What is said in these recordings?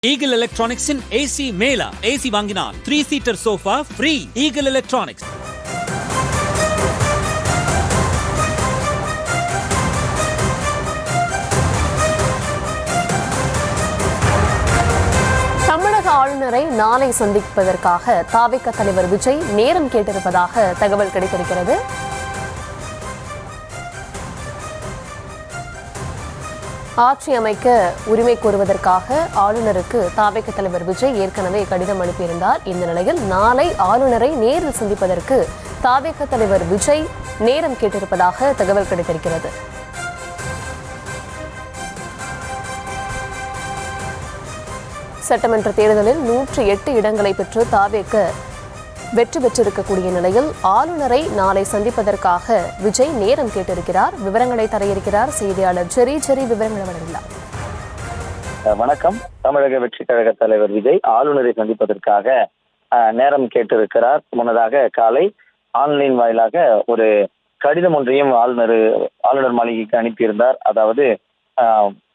Eagle Electronics in AC Mela. AC வாங்கினால் 3-seater sofa free. Eagle Electronics. தமிழக ஆளுநரை நாளை சந்திப்பதற்காக தாவேக தலைவர் விஜய் நேரம் கேட்டிருப்பதாக தகவல் கிடைத்திருக்கிறது. ஆட்சி அமைக்க உரிமை கோருவதற்காக ஆளுநருக்கு தாவேக தலைவர் விஜய் ஏற்கனவே கடிதம் அனுப்பியிருந்தார். இந்த நிலையில் நாளை ஆளுநரை நேரில் சந்திப்பதற்கு தாவேக தலைவர் விஜய் நேரம் கேட்டிருப்பதாக தகவல் கிடைத்திருக்கிறது. சட்டமன்ற தேர்தலில் 108 இடங்களை பெற்று தாவேக வெற்றி பெற்றிருக்கக்கூடிய நிலையில் ஆளுநரை நாளை சந்திப்பதற்காக விஜய் நேரம் கேட்டிருக்கிறார். விவரங்களை தர இருக்கிறார் செய்தியாளர் ஜெரி. விவரங்களை வழங்கலாம். வணக்கம். தமிழக வெற்றி கழக தலைவர் விஜய் ஆளுநரை சந்திப்பதற்காக நேரம் கேட்டிருக்கிறார். முன்னதாக காலை ஆன்லைன் வாயிலாக ஒரு கடிதம் ஒன்றையும் ஆளுநர் மாளிகைக்கு அனுப்பியிருந்தார். அதாவது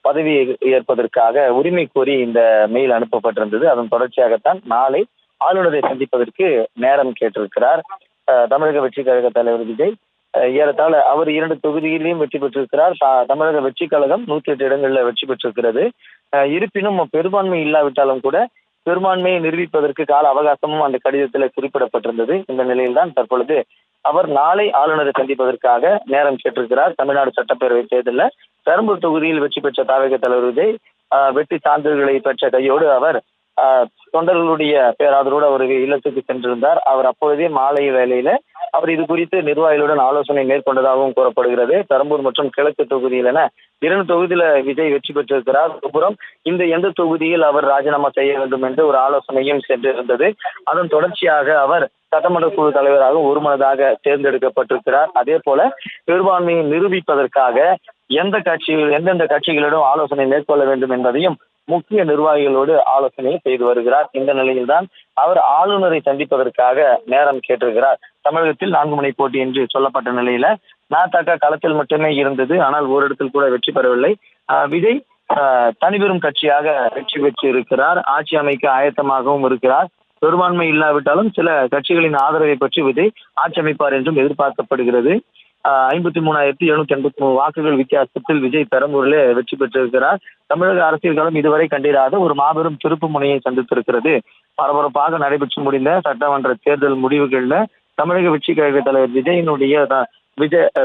பதவி ஏற்பதற்காக உரிமை கோரி இந்த மெயில் அனுப்பப்பட்டிருந்தது. அதன் தொடர்ச்சியாகத்தான் நாளை ஆளுநரை சந்திப்பதற்கு நேரம் கேட்டிருக்கிறார். தமிழக வெற்றி கழக தலைவர் விஜய் ஏறத்தாழ அவர் 2 தொகுதியிலையும் வெற்றி பெற்றிருக்கிறார். தமிழக வெற்றி கழகம் 108 இடங்களில் வெற்றி பெற்றிருக்கிறது. இருப்பினும் பெரும்பான்மை இல்லாவிட்டாலும் கூட பெரும்பான்மையை நிரூபிப்பதற்கு கால அவகாசமும் அந்த கடிதத்தில் குறிப்பிடப்பட்டிருந்தது. இந்த நிலையில்தான் தற்பொழுது அவர் நாளை ஆளுநரை சந்திப்பதற்காக நேரம் கேட்டிருக்கிறார். தமிழ்நாடு சட்டப்பேரவை தேர்தலில் பெரம்பூர் தொகுதியில் வெற்றி பெற்ற தாவேக தலைவர் விஜய் வெற்றி சான்றிதழ்களை பெற்ற கையோடு அவர் தொண்டர்களுடைய பேராதரோடு அவர் இல்லத்துக்கு சென்றிருந்தார். அவர் அப்பொழுதே மாலை வேளையில அவர் இது குறித்து நிர்வாகிகளுடன் ஆலோசனை மேற்கொண்டதாகவும் கூறப்படுகிறது. பெரம்பூர் மற்றும் கிழக்கு தொகுதியில் என 2 தொகுதியில விஜய் வெற்றி பெற்றிருக்கிறார். ஒருபுறம் எந்த தொகுதியில் அவர் ராஜினாமா செய்ய வேண்டும் என்று ஒரு ஆலோசனையும் சென்றிருந்தது. அதன் தொடர்ச்சியாக அவர் சட்டமன்ற குழு தலைவராக ஒருமனதாக தேர்ந்தெடுக்கப்பட்டிருக்கிறார். அதே போல பெரும்பான்மையை நிரூபிப்பதற்காக எந்தெந்த கட்சிகளிடம் ஆலோசனை மேற்கொள்ள வேண்டும் என்பதையும் முக்கிய நிர்வாகிகளோடு ஆலோசனை செய்து வருகிறார். இந்த நிலையில்தான் அவர் ஆளுநரை சந்திப்பதற்காக நேரம் கேட்டிருக்கிறார். தமிழகத்தில் 4 முனை போட்டி என்று சொல்லப்பட்ட நிலையில நாதக களத்தில் மட்டுமே இருந்தது. ஆனால் ஓரிடத்தில் கூட வெற்றி பெறவில்லை. விஜய் தனிபெரும் கட்சியாக வெற்றி பெற்று இருக்கிறார். ஆட்சி அமைக்க ஆயத்தமாகவும் இருக்கிறார். பெரும்பான்மை இல்லாவிட்டாலும் சில கட்சிகளின் ஆதரவை பற்றி விஜய் ஆட்சி அமைப்பார் என்றும் எதிர்பார்க்கப்படுகிறது. 53,783 வாக்குகள் வித்தியாசத்தில் விஜய் பெரம்பூரிலே வெற்றி பெற்றிருக்கிறார். தமிழக அரசியல் களம் இதுவரை கண்டிராத ஒரு மாபெரும் திருப்பு முனையை சந்தித்திருக்கிறது. பரபரப்பாக நடைபெற்று முடிந்த சட்டமன்ற தேர்தல் முடிவுகள்ல தமிழக வெற்றி கழக தலைவர் விஜயினுடைய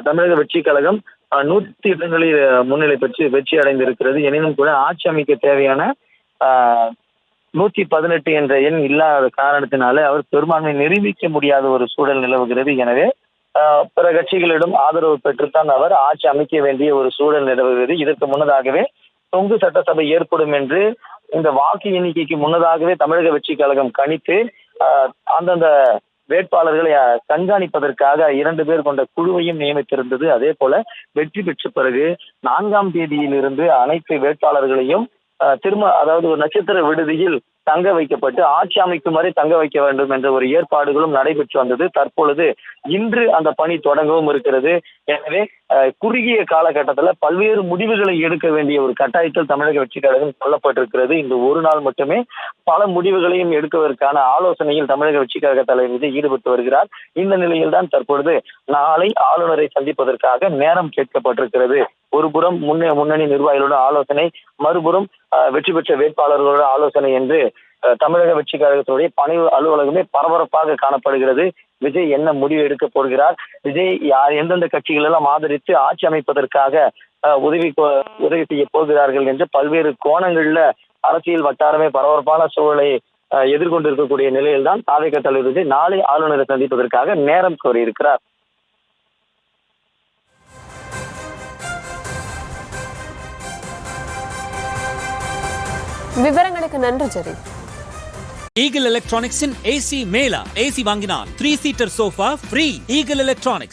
தமிழக வெற்றி கழகம் 100 இடங்களில் முன்னிலை பெற்று வெற்றி அடைந்திருக்கிறது. எனினும் கூட ஆட்சி அமைக்க தேவையான 118 என்ற எண் இல்லாத காரணத்தினால அவர் பெரும்பான்மை நிரூபிக்க முடியாத ஒரு சூழல் நிலவுகிறது. எனவே பிற கட்சிகளிடம் ஆதரவு பெற்றுத்தான் அவர் ஆட்சி அமைக்க வேண்டிய ஒரு சூழல் நிலவுகிறது. இதற்கு முன்னதாகவே தொங்கு சட்டசபை ஏற்படும் என்று இந்த வாக்கு எண்ணிக்கைக்கு முன்னதாகவே தமிழக வெற்றி கழகம் கணித்து அந்தந்த வேட்பாளர்களை கண்காணிப்பதற்காக 2 பேர் கொண்ட குழுவையும் நியமித்திருந்தது. அதே போல வெற்றி பெற்ற பிறகு 4ஆம் தேதியிலிருந்து அனைத்து வேட்பாளர்களையும் அதாவது ஒரு நட்சத்திர விடுதியில் தங்க வைக்கப்பட்டு ஆட்சி அமைக்கும் வரை தங்க வைக்க வேண்டும் என்ற ஒரு ஏற்பாடுகளும் நடைபெற்று வந்தது. தற்பொழுது இன்று அந்த பணி தொடங்கவும் இருக்கிறது. எனவே குறுகிய காலகட்டத்தில் பல்வேறு முடிவுகளை எடுக்க வேண்டிய ஒரு கட்டாயத்தில் தமிழக வெற்றி கழகம் கொல்லப்பட்டிருக்கிறது. இந்த ஒரு நாள் மட்டுமே பல முடிவுகளையும் எடுப்பதற்கான ஆலோசனையில் தமிழக வெற்றி கழக தலைவர் விஜய் ஈடுபட்டு வருகிறார். இந்த நிலையில் தான் தற்பொழுது நாளை ஆளுநரை சந்திப்பதற்காக நேரம் கேட்கப்பட்டிருக்கிறது. ஒருபுறம் முன்னணி நிர்வாகிகளோட ஆலோசனை, மறுபுறம் வெற்றி பெற்ற வேட்பாளர்களோட ஆலோசனை என்று தமிழக வெற்றி கழகத்துடைய பணி அலுவலகமே பரபரப்பாக காணப்படுகிறது. விஜய் என்ன முடிவு எடுக்க போகிறார், விஜய் எந்தெந்த கட்சிகள் எல்லாம் ஆதரித்து ஆட்சி அமைப்பதற்காக உதவி செய்ய போகிறார்கள் என்று பல்வேறு கோணங்கள்ல அரசியல் வட்டாரமே பரபரப்பான சூழலை எதிர்கொண்டிருக்கக்கூடிய நிலையில்தான் தாவேக தலைவர் விஜய் நாளை ஆளுநரை சந்திப்பதற்காக நேரம் கோரியிருக்கிறார். விவரங்களுக்கு நன்றி ஜெரி. Eagle Electronics in AC Mela. AC வாங்கினால் 3-seater sofa free. Eagle Electronics.